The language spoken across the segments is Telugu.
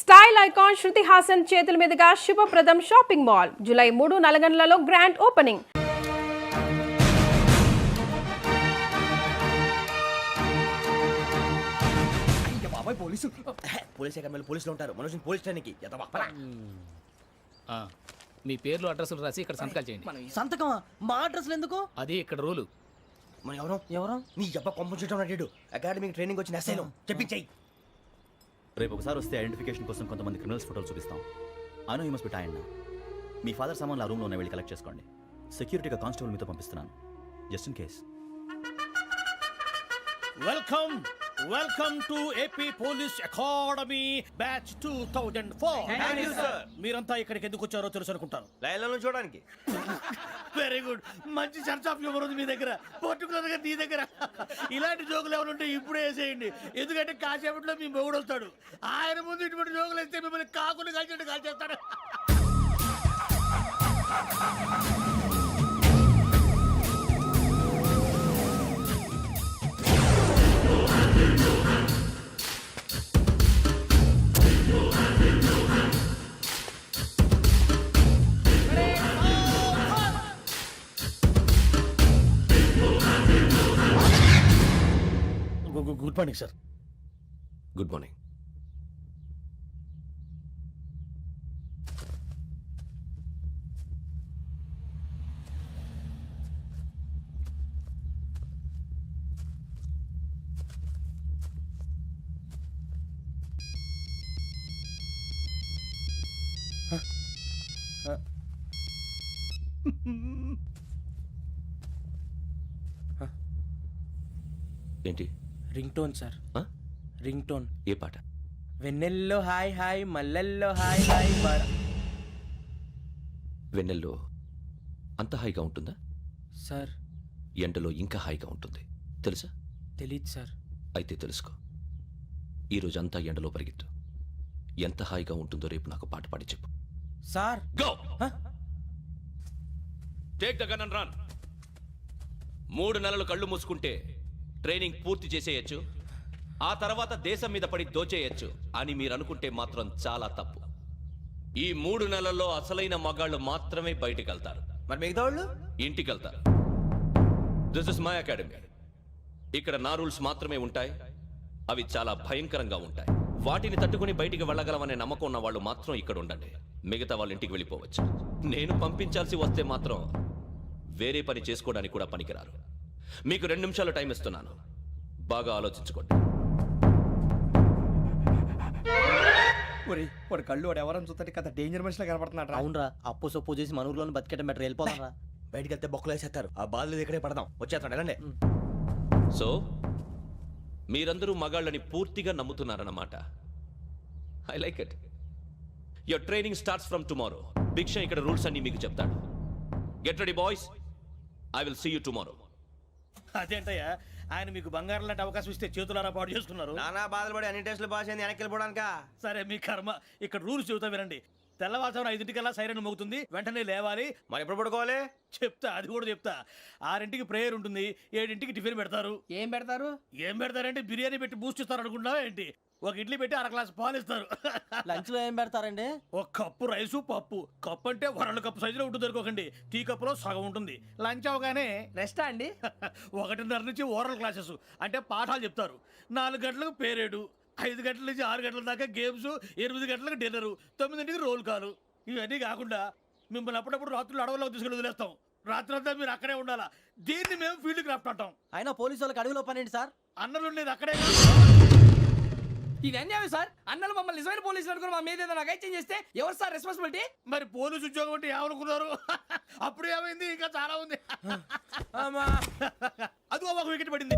స్టైల్ ఐకాన్ శృతి హాసన్ చేతుల మీదుగా శుభప్రదం షాపింగ్ మాల్ జూలై 3 నల్గొండలలో గ్రాండ్ ఓపెనింగ్. పోలీసులు ఉంటారు మనోజ్ పోలీస్ స్టేషన్కి మీ పేర్లు అడ్రస్లు రాసి ఇక్కడ సంతకాలు చేయండి. సంతకం మా అడ్రస్లు ఎందుకు? అది ఇక్కడ రూలు. మనం ఎవరు నీ అబ్బా పంపించడం అడిగాడు. అకాడమిక్ ట్రైనింగ్ వచ్చిన ఎస్ఐలో చెప్పించాయి. రేపు ఒకసారి వస్తే ఐడెంటిఫికేషన్ కోసం కొంతమంది క్రిమినల్స్ ఫోటోలు చూపిస్తాం. I know you must be tired now. Me father సామాన్లు ఆ రూమ్లో వెళ్ళి కలెక్ట్ చేసుకోండి. సెక్యూరిటీగా కానిస్టేబుల్ మీతో పంపిస్తున్నాను, just in case. Welcome to AP police academy batch 2004. మీరంతా ఇక్కడికి ఎందుకు వచ్చారో తెలుసు అనుకుంటాను. లైన్లను చూడడానికి. Very good. మంచి సెన్స్ ఆఫ్ హ్యూమర్ ఉంది మీ దగ్గర, పర్టికులర్ గా నీ దగ్గర. ఇలాంటి జోకులు ఏమైనా ఉంటే ఇప్పుడే వేసేయండి, ఎందుకంటే కాసేపట్లో మీ మొగుడు వస్తాడు. ఆయన ముందు ఇటువంటి జోకులు వేస్తే మిమ్మల్ని కాకులు కాల్చేట్టు కాల్చేస్తాడు. Good morning sir. Good morning. ఏంటి? Ring tone sir. Ring tone. ఏ పాట? వెన్నెల్లో హాయ్ హాయ్ మల్లెల్లో హాయ్ హాయ్ బర. వెన్నెల్లో అంత హాయిగా ఉంటుందా సార్? ఎండలో ఇంకా హాయిగా ఉంటుంది తెలుసా? తెలీదు సార్. అయితే తెలుసుకో. ఈరోజు అంతా ఎండలో పరిగెత్తు. ఎంత హాయిగా ఉంటుందో రేపు నాకు పాట పాడి చెప్పు. Sir go. Take the gun and run. 3 నెలలు కళ్ళు మూసుకుంటే ట్రైనింగ్ పూర్తి చేసేయచ్చు, ఆ తర్వాత దేశం మీద పడి దోచేయచ్చు అని మీరు అనుకుంటే మాత్రం చాలా తప్పు. ఈ 3 నెలల్లో అసలైన మగాళ్ళు మాత్రమే బయటికి వెళ్తారు. మరి మిగతా వాళ్ళు ఇంటికి వెళ్తారు. This is my academy. ఇక్కడ నా రూల్స్ మాత్రమే ఉంటాయి. అవి చాలా భయంకరంగా ఉంటాయి. వాటిని తట్టుకుని బయటికి వెళ్ళగలమనే నమ్మకం ఉన్న వాళ్ళు మాత్రం ఇక్కడ ఉండండి. మిగతా వాళ్ళు ఇంటికి వెళ్ళిపోవచ్చు. నేను పంపించాల్సి వస్తే మాత్రం వేరే పని చేసుకోవడానికి కూడా పనికిరారు. మీకు 2 నిమిషాలు టైం ఇస్తున్నాను, బాగా ఆలోచించుకోండి. వాడు కళ్ళు వాడు ఎవరని చూస్తే కదా డేంజర్ మనిషిలో కనపడుతున్నాడు. అవునరా, అప్పు సొప్పు చేసి మన ఊర్లో బతికేయడం బెటర్. వెళ్ళిపోతారా? బయటికి వెళ్తే బొక్కలు వేసేస్తారు. ఆ బాధలు ఇక్కడే పడదాం. వచ్చేస్తాడు ఎలాండి. సో మీరందరూ మగాళ్ళని పూర్తిగా నమ్ముతున్నారన్నమాట. I like it. Your training starts from tomorrow. Bhiksha ఇక్కడ రూల్స్ అన్ని మీకు చెప్తాడు. Get ready boys, I will see you tomorrow. అదేంటయ్యా, ఆయన మీకు బంగారం లాంటి అవకాశం ఇస్తే చేతులారా పాటు చేసుకున్నారు. నానా బాధలు పడి అన్ని టెస్టులు పాస్ అయింది, వెనక్కి వెళ్ళిపోవడానికా? సరే మీ కర్మ. ఇక్కడ రూల్స్ చెబుతా వినండి. తెల్లవారుజామున 5 సైరన్ మోగుతుంది, వెంటనే లేవాలి. మరి ఎప్పుడు పడుకోవాలి? చెప్తా, అది కూడా చెప్తా. 6 ప్రేయర్ ఉంటుంది, 7 టిఫిన్ పెడతారు. ఏం పెడతారు? ఏం పెడతారంటే బిర్యానీ పెట్టి బూస్ట్ ఇస్తారు అనుకుంటున్నావా ఏంటి? ఒక ఇడ్లీ పెట్టి 1 గ్లాస్ పాలు ఇస్తారు. లంచ్ లో ఏం పెడతారండి? ఒక కప్పు రైసు పప్పు. కప్పు అంటే 2 కప్పు సైజులో ఉంటుంది అనుకోకండి. టీ కప్పులో సగం ఉంటుంది. లంచ్ అవగానే రెస్టా అండి? 1:30 నుంచి ఓరల్ క్లాసెస్ అంటే పాఠాలు చెప్తారు. 4 గంటలకు పేరేడు, 5 గంటల నుంచి 6 గంటల దాకా గేమ్స్, 8 గంటలకు డిన్నరు, 9 రోల్ కాలు. ఇవన్నీ కాకుండా మిమ్మల్ని అప్పుడప్పుడు రాత్రులు అడవుల్లో తీసుకెళ్ళి వదిలేస్తాం. రాత్రంతా మీరు అక్కడే ఉండాలా. దీన్ని మేము ఫీల్డ్ క్రాఫ్ట్ అంటాం. అయినా పోలీసు వాళ్ళకి అడవిలో పని ఏంటి సార్? అన్నలు ఉండేది అక్కడే. ఇది అన్యాయం సార్. అన్నలు మమ్మల్ని నిజమైన పోలీసులు అనుకుని మా మీద ఏదైనా అగైత్యం చేస్తే ఎవరు సార్ రెస్పాన్సిబిలిటీ? మరి పోలీసు ఉద్యోగం అంటే ఏమనుకున్నారు? అప్పుడు ఏమైంది? ఇంకా చాలా ఉంది. అదిగో ఒక వికెట్ పడింది.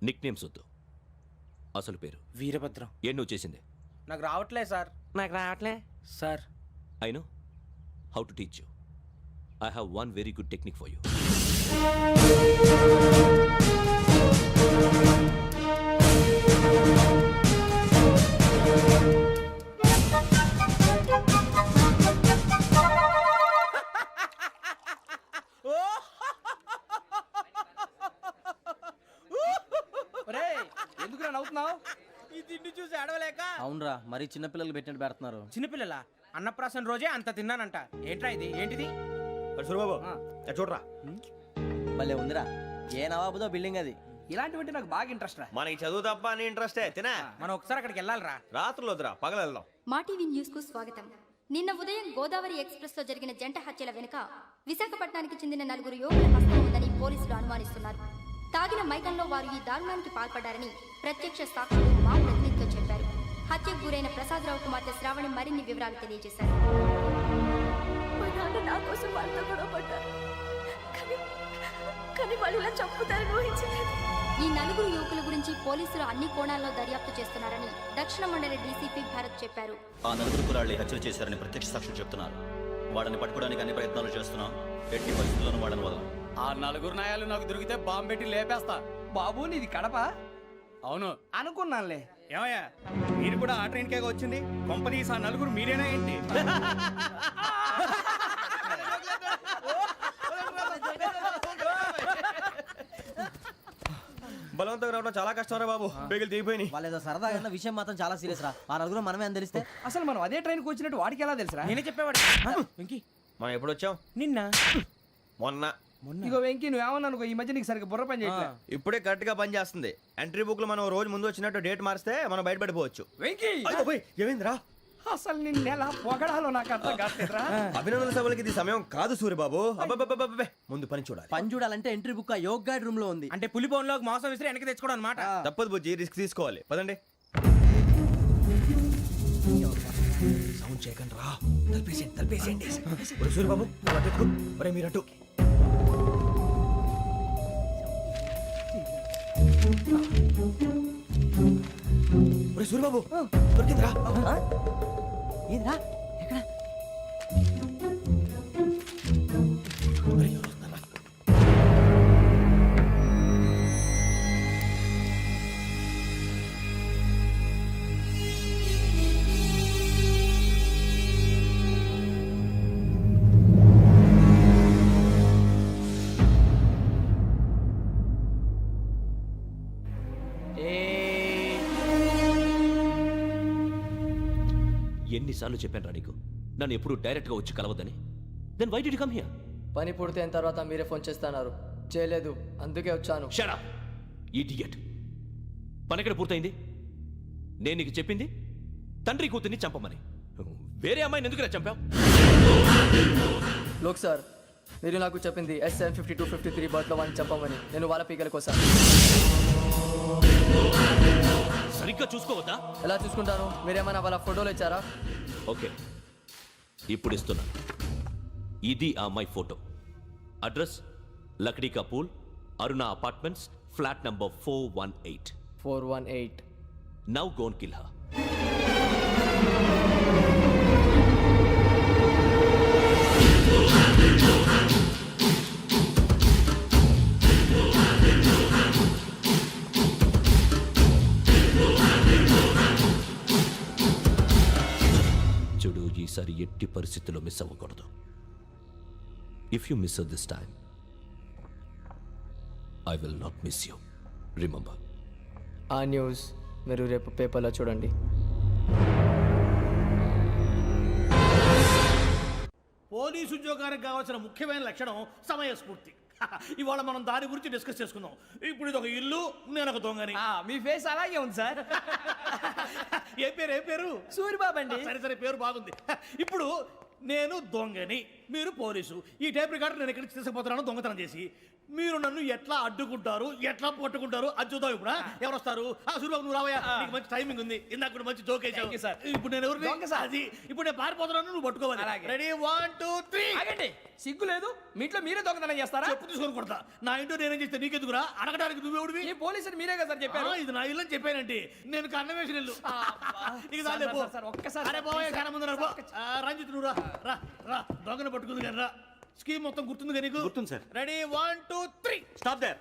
నిక్ నేమ్స్ వద్దు, అసలు పేరు. వీరభద్రం. ఏ నువ్వు చేసింది? నాకు రావట్లే సార్. నాకు రావట్లే sir. I know how to teach you. I have one very good technique for you. ఒరేయ్, ఎందుకురా నవ్వుతున్నావు? ఈ తిండి చూసి అడవలేక. అవునరా, మరి చిన్నపిల్లలు పెట్టినట్టు పెడుతున్నారు. చిన్నపిల్లల అన్నప్రాసన రోజే అంత తిన్నానంట. ఏంట్రా ఇది? ఏంటిది? సూరిబాబు చూడరా. భలే ఉందిరా. ఏ నవాబుదో బిల్డింగ్ అది. ఇలాంటివంటే నాకు బాగా ఇంట్రెస్ట్ రా. మనకి చదువు తప్ప అని ఇంట్రెస్టే తినా. మనం ఒకసారి అక్కడికి వెళ్ళాలిరా. రాత్రులు వద్దురా, పగలు వెళ్దాం. మా టీవీ న్యూస్ కు స్వాగతం. నిన్న ఉదయం గోదావరి ఎక్స్ప్రెస్ లో జరిగిన జంట హత్యల వెనుక విశాఖపట్నానికి చెందిన 4 యువకుల హస్తం ఉందని పోలీసులు అనుమానిస్తున్నారు. తాగిన మైకంలో వారు ఈ దారుణానికి పాల్పడ్డారని ప్రత్యక్ష సాక్షులు మా ప్రతినిధితో చెప్పారు. హత్యకు గురైన ప్రసాదరావు కుమార్తె శ్రావణి మరిన్ని వివరాలు తెలియజేశారు. మా నాన్న నా కోసం వాళ్ళతో గొడవ పడ్డారు, కానీ వాళ్ళు ఇలా చంపుతారని ఊహించలేదు. ఈ 4 యువకుల గురించి పోలీసులు అన్ని కోణాల్లో దర్యాప్తు చేస్తున్నారని దక్షిణ మండలి డీసీపీ భరత్ చెప్పారు. ఆ 4 కురాళ్ళు హత్యలు చేశారని ప్రత్యక్ష సాక్షులు చెప్తున్నారు. వాళ్ళని పట్టుకోవడానికి అన్ని ప్రయత్నాలు చేస్తున్నాం. ఎట్టి పరిస్థితుల్లోనూ వాళ్ళని వదలం. ఆ 4 నాయాలు నాకు దొరికితే బాంబు పెట్టి లేపేస్తా. బాబు నీది కడప? అవును. అనుకున్నానులే. ఏమయ్యా, మీరు కూడా ఆ ట్రైన్ కేగా వచ్చింది? కొంపదీసి ఆ 4 మీరేనా ఏంటి? బలవంతంగా రావడం చాలా కష్టం రా బాబు. బేగులు దిగిపోయినాయి. వాళ్ళేదో సరదాగా అన్న విషయం మాత్రం చాలా సీరియస్ రా. ఆ నలుగురు మనమే అని తెలిస్తే అసలు మనం అదే ట్రైన్కి వచ్చినట్టు వాడికి ఎలా తెలుసురా? నేనే చెప్పేవాడు. వెంకీ మనం ఎప్పుడు వచ్చాం? నిన్న మొన్న. ఇగో వెంకీ, నువ్వేమన్నా అనుకో, ఈ మధ్య నీకు సరిగ్గా బుర్ర పని చేయట్లే. ఇప్పుడే కరెక్ట్ గా పని చేస్తుంది. ఎంట్రీ బుక్ లో మనం రోజు ముందు వచ్చినట్టు డేట్ మారిస్తే మనం బయటపడిపోవచ్చు. వెంకీ, ఏమైందిరా? అసలు నిన్న ఎలా పొగడాలో నాకు అర్థం కాట్లేదురా. అభినందన సభలకి ఇది సమయం కాదు సూర్యబాబు. అబ్బబ్బబ్బబ్బబ్బే, ముందు పని చూడాలి. పని చూడాలంటే ఎంట్రీ బుక్ ఆ యోగ్ గైడ్ రూమ్ లో ఉంది. అంటే పులి బోన్ లోకి మాంసం విసిరి వెనక్కి తెచ్చుకోవడం అనమాట. తప్పదు బుజ్జి, రిస్క్ తీసుకోవాలి. పదండి. సౌండ్ చేయకండి రా. తలపేసేయండి. సూర్యబాబు ఒరే మీరట్టు. ఒరే సూర్యబాబు దొరికిందిరా. ఏంద్రా ఎక్కడ? ఎన్నిసార్లు చెప్పాను నీకు నన్ను ఎప్పుడు డైరెక్ట్గా వచ్చి కలవద్దని? Then why did you come here? పని పూర్తయిన తర్వాత మీరే ఫోన్ చేస్తున్నారు. చేయలేదు, అందుకే వచ్చాను. Shut up idiot. పని ఎక్కడ పూర్తయింది? నేను నీకు చెప్పింది తండ్రి కూతుర్ని చంపమని. వేరే అమ్మాయిని ఎందుకు చంపావు? లోక్ సార్, మీరు నాకు చెప్పింది SM 5253 బర్త్లో వాడిని చంపమని. నేను వాళ్ళ పీకల కోసం. సరిగ్గా చూసుకోవద్దా? ఎలా చూసుకుంటాను? మీరేమైనా వాళ్ళ ఫోటోలు ఇచ్చారా? ఓకే, ఇప్పుడు ఇస్తున్నా. ఇది ఆ అమ్మాయి ఫోటో. అడ్రస్ లక్డీ కా pool, Aruna apartments, flat number 418. 418. Now go and kill her. చూడు, ఈసారి ఎట్టి పరిస్థితుల్లో మిస్ అవ్వకూడదు. If you miss this time I will not miss you. Remember. ఆ న్యూస్ మీరు రేపు పేపర్లో చూడండి. పోలీసు ఉద్యోగానికి కావాల్సిన ముఖ్యమైన లక్షణం సమయస్ఫూర్తి. ఇవాళ మనం దాని గురించి డిస్కస్ చేసుకుందాం. ఇప్పుడు ఇది ఒక ఇల్లు, నేను ఒక దొంగని. మీ ఫేస్ అలాగే ఉంది సార్. ఏ పేరు? సూరిబాబు అండి. సరే పేరు బాగుంది. ఇప్పుడు నేను దొంగని, మీరు పోలీసు. ఈ టైప్ రికార్డు నేను ఎక్కడికి తీసుకుపోతున్నాను దొంగతనం చేసి. మీరు నన్ను ఎట్లా అడ్డుకుంటారు, ఎట్లా పట్టుకుంటారు అది చూద్దాం. ఇప్పుడు ఎవరు వస్తారు? సూర్యబాబు నువ్వు రావయ్యా, నీకు మంచి టైమింగ్ ఉంది. ఇందాక కూడా మంచి జోక్ వేసావు. ఇప్పుడు నేను ఎవరు? అది ఇప్పుడు నేను పారిపోతున్నాను, నువ్వు పట్టుకోవాలి. రెడీ 1 2 3. ఆగండి, సిగ్గు లేదు? మీ ఇంట్లో మీరే దొంగతనం చేస్తారా? చెప్పు తీసుకొని కొడతా. నా ఇంట్లో నేనేం చేస్తే నీకెందుకురా? అడగడానికి నువ్వెవడివి? ఈ పోలీసులు మీరే కదా సార్ చెప్పారు. ఇది నా ఇల్లు అని చెప్పానంటే నేను కన్న వేసిన ఇల్లు. నీకు చాలే పో. సార్, ఒక్కసారి అరే పోయే కన్న ముందు పో. రంజిత్ నువ్వు రా రా రా, దొంగను పట్టుకుంది కానీ రా. స్కీమ్ మొత్తం గుర్తుంది నీకు? గుర్తుంది sir. Ready 1 2 3. Stop there.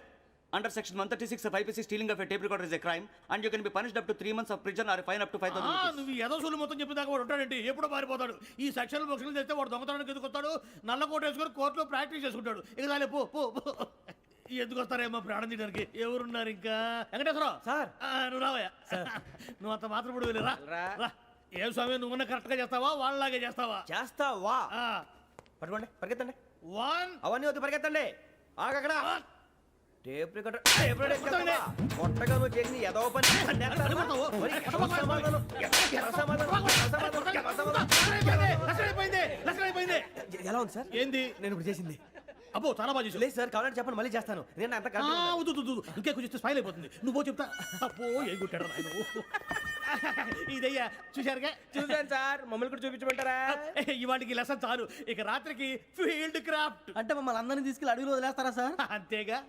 Under section 136 of IPC, stealing of a tape recorder is a crime and you can be punished up to 3 months of prison or a fine up to 5,000 rupees. నువ్వు ఎదసూలు మొత్తం చెప్పిన దాకా వాడు ఉంటాడండి, ఎప్పుడో పారిపోతాడు. ఈ సెక్షన్ బుక్స్లు చేస్తే వాడు దొంగతనానికి ఎందుకు వస్తాడు? నల్ల కోట వేసుకొని కోర్టులో ప్రాక్టీస్ చేసుకుంటాడు. ఇక చాలే పో పో పో. ఎందుకు వస్తారేమో ప్రాణం తీయడానికి? ఎవరున్నారు ఇంకా? వెంకటేశ్వరరావు సార్. నువ్వు రావయ్యా. నువ్వు అంత మాత్రం ఇప్పుడు వెళ్ళి రా. ఏం స్వామి, నువ్వున్న కరెక్ట్ గా చేస్తావా వాళ్ళలాగే చేస్తావా? చేస్తావా? పట్టుకోండి, పరిగెత్తండి. 1 అవన్నీ వద్దు, పరిగెత్తండి. ఆగక్కడ టేప్ రికార్డర్ కొట్టగా నువ్వు చేసిన ఎదవ పని. ఎలా ఉంది సార్? ఏంది నేను ఇప్పుడు చేసింది? అబ్బో చాలా బాగా చేసావు. లేదు సార్, కావాలంటే చెప్పండి, మళ్ళీ చేస్తాను. నేను అంత ఇంకే కొంచెం స్మైల్ అయిపోతుంది. నువ్వు చెప్తా. అబ్బో ఏ గుట్టాడు నాయన. ఇదయ్యా చూశారుగా? చూసాను సార్, మమ్మల్ని కూడా చూపించమంటారా? ఇవాటికి లెసన్ చాలు. ఇక రాత్రికి ఫీల్డ్ క్రాఫ్ట్. అంటే మమ్మల్ని అందరినీ తీసుకెళ్ళి అడుగులో వదిలేస్తారా సార్? అంతేగా.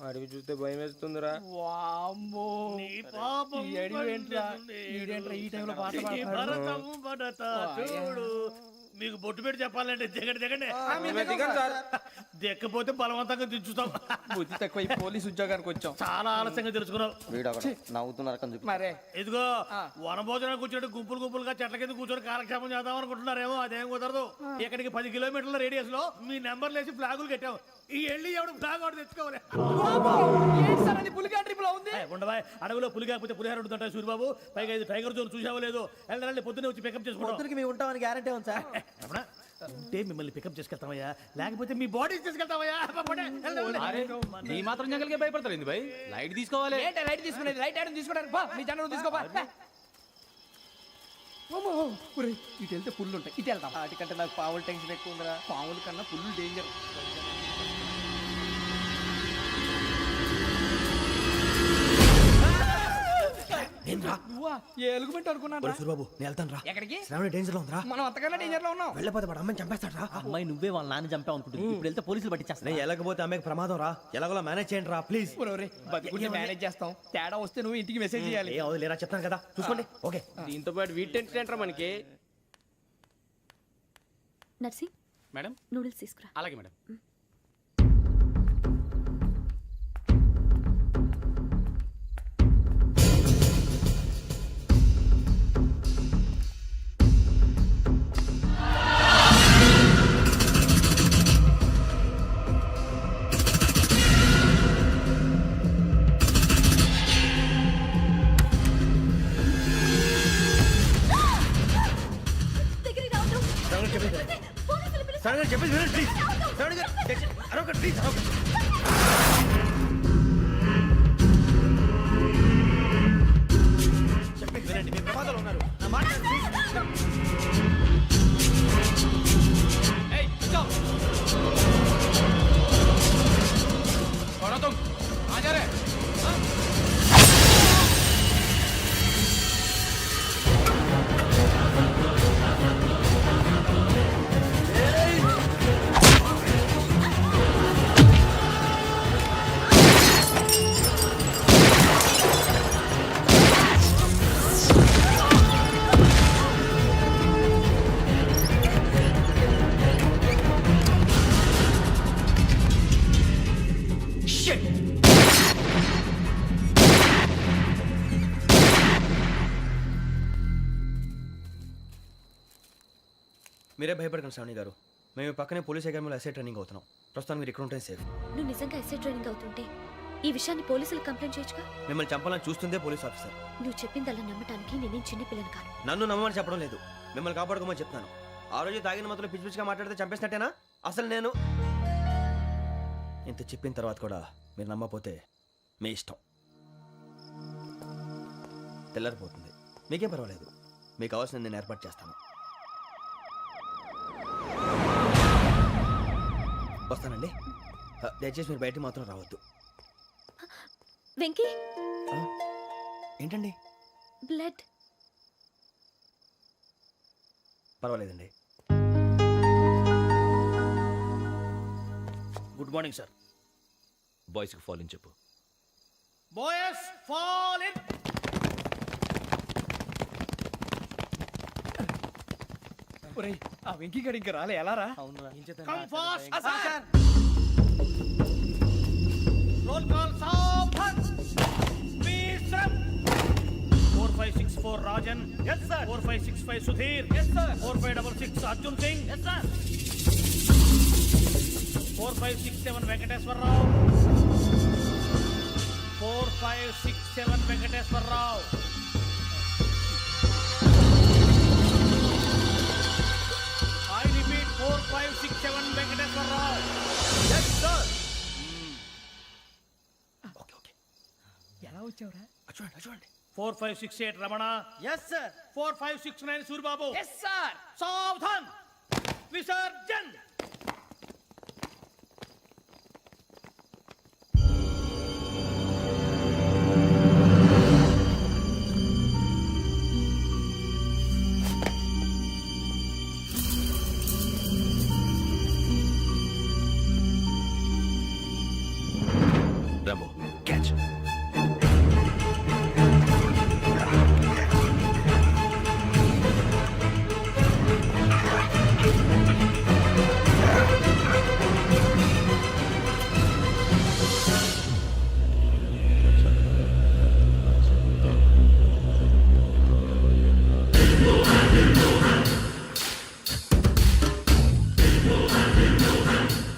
అడిగి చూస్తే భయం వేస్తుందిరా. వామ్మో, నీ పాపం ఈ అడివి ఏంట్రా? ఈడేంట్రా ఈ టైంలో పాట ఈ పాడుతున్నాడు? భరతం భరత చూడు. మీకు బొట్టు పెట్టి చెప్పాలంటే దిగండి దిగండి. దిక్కపోతే బలవంతంగా దించుతాం. బుద్ధి తక్కువ, ఈ పోలీస్ ఉద్యోగానికి వచ్చాం. చాలా ఆలస్యంగా తెలుసుకున్నావు. నవ్వుతున్నారు. మరే ఇదిగో వనభోజనానికి కూర్చోటి గుంపులు గుంపులుగా చెట్ల కింద కూర్చొని కాలక్షేపం చేద్దాం అనుకుంటున్నారేమో. అదేం కుదరదు. ఇక్కడికి 10 కిలోమీటర్ల రేడియస్ లో మీ నెంబర్లు వేసి ఫ్లాగులు కట్టాం. ఈ వెళ్ళి ఎవడు ఫ్లాగ్ ఆర్డర్ తెచ్చుకోవాలి. ఏంటి సార్ అది పులిగా ట్రిప్ లో ఉంది? ఉండవా, అడవిలో పులి కాకపోతే పులిహార ఉంటుంటాయి సూరిబాబు. పైగా ఇది టైగర్ జోన్ చూసావో లేదో. వెళ్ళండి, పొద్దున్నే వచ్చి పికప్ చేసుకుంటాం. మేము ఉంటామని గ్యారంటీ ఉంది సార్. అంటే మిమ్మల్ని పికప్ చేసుకెళ్తామయ్యా, లేకపోతే మీ బాడీ తీసుకెళ్తామయ్యా. ఈ మాత్రం జంగల్కే భయపడతారు భయ్. లైట్ తీసుకోవాలి. ఏంటి లైట్ తీసుకునేది? లైట్ ఆడని తీసుకోవడానికి బా, మీ జనం తీసుకోబా. ఇటు వెళ్తే పుల్లు ఉంటాయి, ఇటు వెళ్తాం. వాటికంటే నాకు పావుల టెన్షన్ ఎక్కువ ఉందిరా. పాముల కన్నా పుల్లు డేంజర్. నువ్వా? ఏ ఎలుగుబెట్టి అనుకున్నాను. సూరిబాబు నేను వెళ్తాను రా. ఎక్కడికి? శ్రావణి డేంజర్ లో ఉందిరా. మనం అంతకన్నా డేంజర్ లో ఉన్నాం. వెళ్ళపోతే వాడు అమ్మని చంపేస్తాడు రా. అమ్మాయి నువ్వే వాళ్ళ నాన్న చంపావు అనుకుంటుంది. ఇప్పుడు వెళ్తే పోలీసులు పట్టించేస్తా. నేను వెళ్ళకపోతే అమ్మకి ప్రమాదం రా. ఎలాగోలా మేనేజ్ చేయండి రా ప్లీజ్. బతుకుంటే మేనేజ్ చేస్తాం. తేడా వస్తే నువ్వు ఇంటికి మెసేజ్ చేయాలి. ఏ అవదు లేరా, చెప్తాను కదా, చూసుకోండి. ఓకే. దీంతో పాటు వీటి టెన్షన్ ఏంట్రా మనకి? నర్సి, మేడం నూడిల్స్ తీసుకురా. అలాగే మేడం. దగ్గరికి రావద్దు. పోలీసులు పిలుస్తారు. శ్రావణి గారు చెప్పేది వినండి ప్లీజ్. శ్రావణి గారు అరొకటి ప్లీజ్. చెప్పేది వినండి, మీరు ప్రమాదాలు ఉన్నారు. నా మాట వినండి, ప్లీజ్. మీరే భయపడకండి శ్రావణి గారు. మేము పక్కనే పోలీస్ అకాడమీలో ఎస్ఐ ట్రైనింగ్ అవుతున్నాం. ప్రస్తుతం మీరు ఇక్కడ ఉంటే సేఫ్. నువ్వు నిజంగా ఎస్ఐ ట్రైనింగ్ అవుతుంటే ఈ విషయాన్ని పోలీసులకు కంప్లైంట్ చేయొచ్చుగా. మిమ్మల్ని చంపాలని చూస్తుందే పోలీస్ ఆఫీసర్. నువ్వు చెప్పిందల్లా నమ్మటానికి నేనేం చిన్న పిల్లని కాను. నన్ను నమ్మమని చెప్పడం లేదు, మిమ్మల్ని కాపాడుకోమని చెప్తాను. ఆ రోజు తాగిన మొత్తం పిచ్చి పిచ్చిగా మాట్లాడితే చంపేసినట్టేనా? అసలు నేను ఇంత చెప్పిన తర్వాత కూడా మీరు నమ్మకపోతే మీ ఇష్టం. తెల్లరిపోతుంది, మీకేం పర్వాలేదు. మీకు కావాల్సిన నేను ఏర్పాటు చేస్తాను. వస్తానండి. దయచేసి మీరు బయటికి మాత్రం రావద్దు. వెంకీ, ఏంటండి? బ్లడ్. పర్వాలేదండి. Good morning sir. బాయ్స్కి ఫాల్ ఇన్ చెప్పు. Boys fall in. ఒరేయ్, ఆ వెంకీ గడి ఇంకా రాలే, ఎలా రా? Come fast sir. Roll call సావధాన్. విశ్రమ్. 4564 Rajan. yes sir. 4565 Sudheer. yes sir. 4566 Arjun Singh. yes sir. 4567 Venkateswararao. 4567 Venkateswararao. I repeat 4567 Venkateswararao. yes sir. Okay okay, ఎలా వచ్చావురా? చూడండి చూడండి. 4568 Ramana. Yes, sir. 4569 Suribabu. Yes, sir. సావధాన్. విసర్జన్. Rambo catch.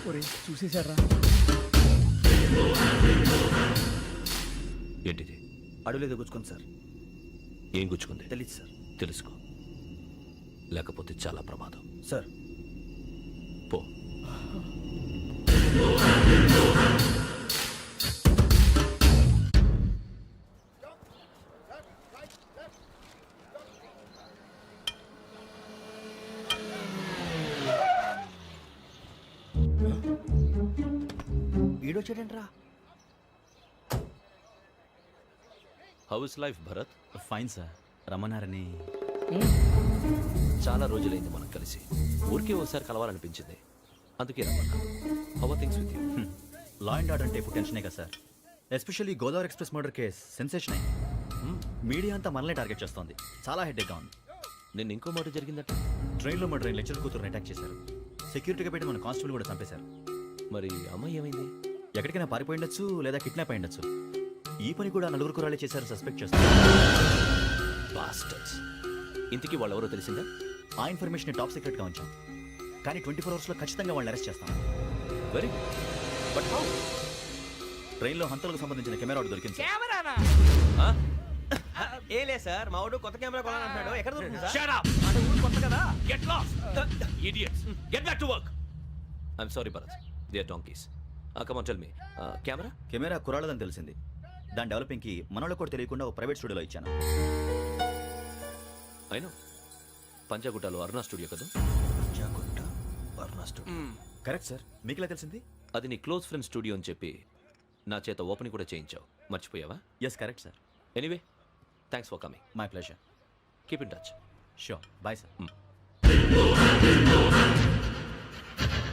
ఒరేయ్, చూసేశారా? ఏంటిది? అడవిలో గుచ్చుకుంది సార్. ఏం గుచ్చుకుంది? తెలీదు సార్. తెలుసుకో, లేకపోతే చాలా ప్రమాదం. సార్ పో. ఈడొచ్చాడంట్రా. How is life Bharat? Fine sir. రమ్మన్నారని. చాలా రోజులైంది మనం కలిసి. ఊరికే ఒకసారి కలవాలనిపించింది, అందుకే రమ్మన్నా. How are things with you? Law and order అంటే ఇప్పుడు టెన్షనే కదా sir. Especially Godavari express murder case sensation అయింది. మీడియా అంతా మనల్ని టార్గెట్ చేస్తోంది. చాలా హెడ్ఏక్గా ఉంది. నిన్న ఇంకో మాట జరిగిందట. ట్రైన్లో మర్డర్ అయిన లెక్చర్ కూతురుని అటాక్ చేశారు. సెక్యూరిటీగా పెట్టి మన కానిస్టేబుల్ కూడా చంపేశారు. మరి అమ్మాయి ఏమైంది? ఎక్కడికైనా పారిపోయి ఉండొచ్చు, లేదా కిడ్నాప్ అయి ఉండొచ్చు. ఈ పని కూడా నలుగురు కురాలే చేశారు సస్పెక్ట్ చేస్తారు. బాస్టర్స్. ఇంతకీ వాళ్ళెవరో తెలిసిందా? ఆ ఇన్ఫర్మేషన్ టాప్ సీక్రెట్గా ఉంచాం, కానీ 24 అవర్స్లో ఖచ్చితంగా వాళ్ళని అరెస్ట్ చేస్తాం. Very but how? ట్రైన్లో హంతలకు సంబంధించిన కెమెరా ఒకటి దొరికింది సార్. కెమెరానా? ఏ లే సార్, మా వాడు కొత్త కెమెరా కొనాలంటున్నాడు. ఎక్కడ దొరుకుతుంది సార్? Shut up! అంటే ఊరు కొత్త కదా. Get lost! Idiots! Get back to work! I'm sorry, Bharat. They are donkeys. Come on, tell me. Camera? Camera కురాలదని తెలిసింది. దాని డెవలపింగ్కి మనలో కూడా తెలియకుండా ఒక ప్రైవేట్ స్టూడియోలో ఇచ్చాను. I know. పంజాగుట్టలో అరుణ స్టూడియో కదా? జాగుట్ట అరుణ స్టూడియో. Correct sir. మీకు ఎలా తెలిసింది? అది నీ క్లోజ్ ఫ్రెండ్ స్టూడియో అని చెప్పి నా చేత ఓపెన్ కూడా చేయించావు. మర్చిపోయావా? Yes correct sir. Anyway, thanks for coming. My pleasure. Keep in touch. Sure. Bye sir.